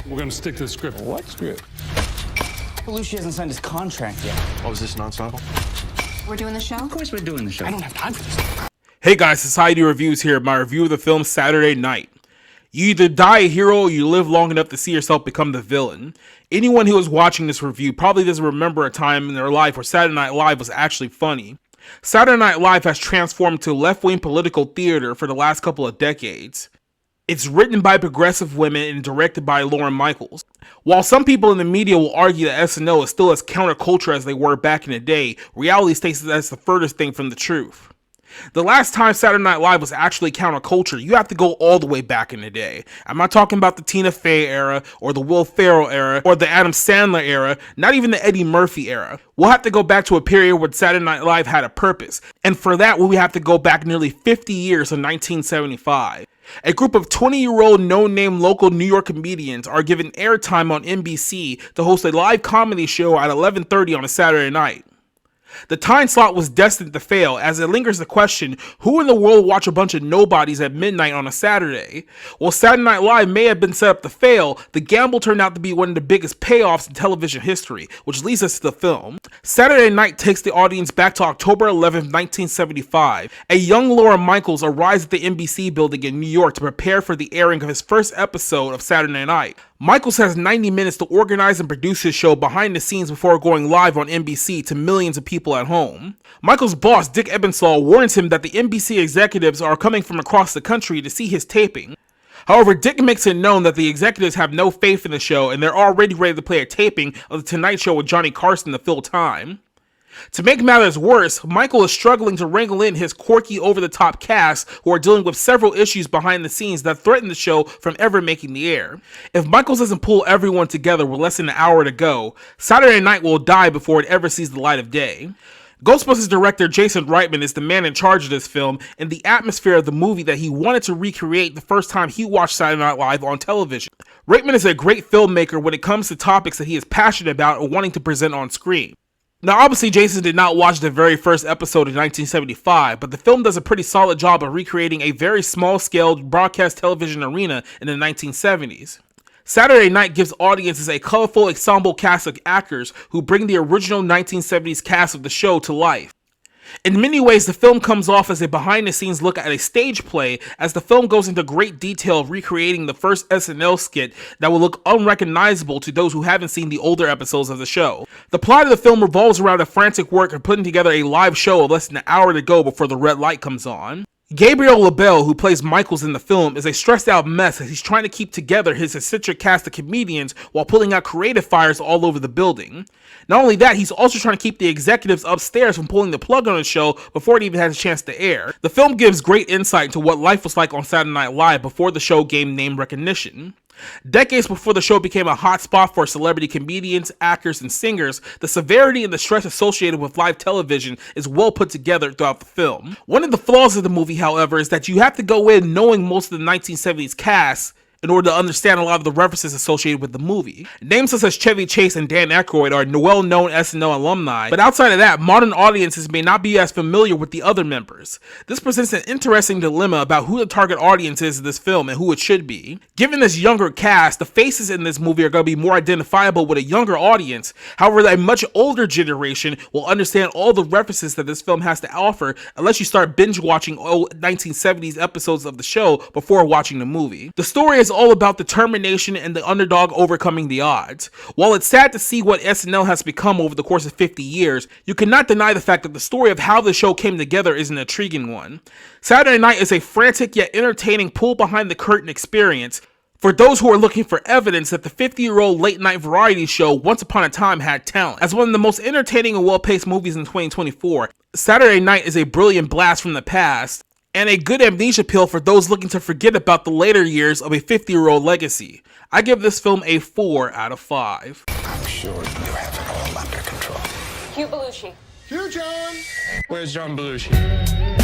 We're gonna stick to the script. What script? Belushi hasn't signed his contract yet. Oh, is this an ensemble? We're doing the show? Of course we're doing the show. I don't have time for this. Hey guys, Society Reviews here, my review of the film Saturday Night. You either die a hero or you live long enough to see yourself become the villain. Anyone who is watching this review probably doesn't remember a time in their life where Saturday Night Live was actually funny. Saturday Night Live has transformed to left-wing political theater for the last couple of decades. It's written by progressive women and directed by Lorne Michaels. While some people in the media will argue that SNL is still as counterculture as they were back in the day, reality states that that's the furthest thing from the truth. The last time Saturday Night Live was actually counterculture, you have to go all the way back in the day. I'm not talking about the Tina Fey era, or the Will Ferrell era, or the Adam Sandler era, not even the Eddie Murphy era. We'll have to go back to a period where Saturday Night Live had a purpose, and for that we have to go back nearly 50 years to 1975. A group of 20-year-old no-name local New York comedians are given airtime on NBC to host a live comedy show at 11:30 on a Saturday night. The time slot was destined to fail, as it lingers the question, who in the world will watch a bunch of nobodies at midnight on a Saturday? While Saturday Night Live may have been set up to fail, the gamble turned out to be one of the biggest payoffs in television history, which leads us to the film. Saturday Night takes the audience back to October 11, 1975. A young Lorne Michaels arrives at the NBC building in New York to prepare for the airing of his first episode of Saturday Night. Michaels has 90 minutes to organize and produce his show behind the scenes before going live on NBC to millions of people at home. Michaels' boss, Dick Ebersol, warns him that the NBC executives are coming from across the country to see his taping. However, Dick makes it known that the executives have no faith in the show and they're already ready to play a taping of The Tonight Show with Johnny Carson to fill time. To make matters worse, Michael is struggling to wrangle in his quirky over-the-top cast who are dealing with several issues behind the scenes that threaten the show from ever making the air. If Michaels doesn't pull everyone together with less than an hour to go, Saturday Night will die before it ever sees the light of day. Ghostbusters director Jason Reitman is the man in charge of this film and the atmosphere of the movie that he wanted to recreate the first time he watched Saturday Night Live on television. Reitman is a great filmmaker when it comes to topics that he is passionate about or wanting to present on screen. Now obviously Jason did not watch the very first episode in 1975, but the film does a pretty solid job of recreating a very small-scale broadcast television arena in the 1970s. Saturday Night gives audiences a colorful ensemble cast of actors who bring the original 1970s cast of the show to life. In many ways, the film comes off as a behind-the-scenes look at a stage play, as the film goes into great detail of recreating the first SNL skit that will look unrecognizable to those who haven't seen the older episodes of the show. The plot of the film revolves around the frantic work of putting together a live show of less than an hour to go before the red light comes on. Gabriel LaBelle, who plays Michaels in the film, is a stressed-out mess as he's trying to keep together his eccentric cast of comedians while putting out creative fires all over the building. Not only that, he's also trying to keep the executives upstairs from pulling the plug on the show before it even has a chance to air. The film gives great insight into what life was like on Saturday Night Live before the show gained name recognition. Decades before the show became a hotspot for celebrity comedians, actors, and singers, the severity and the stress associated with live television is well put together throughout the film. One of the flaws of the movie, however, is that you have to go in knowing most of the 1970s cast in order to understand a lot of the references associated with the movie. Names such as Chevy Chase and Dan Aykroyd are well-known SNL alumni, but outside of that, modern audiences may not be as familiar with the other members. This presents an interesting dilemma about who the target audience is of this film and who it should be. Given this younger cast, the faces in this movie are going to be more identifiable with a younger audience. However, a much older generation will understand all the references that this film has to offer unless you start binge-watching old 1970s episodes of the show before watching the movie. The story is all about determination and the underdog overcoming the odds. While it's sad to see what SNL has become over the course of 50 years, you cannot deny the fact that the story of how the show came together is an intriguing one. Saturday Night is a frantic yet entertaining pull behind the curtain experience for those who are looking for evidence that the 50-year-old late-night variety show Once Upon a Time had talent. As one of the most entertaining and well-paced movies in 2024, Saturday Night is a brilliant blast from the past, and a good amnesia pill for those looking to forget about the later years of a 50-year-old legacy. I give this film a 4 out of 5. I'm sure you have it all under control. Hugh Belushi. Hugh John! Where's John Belushi?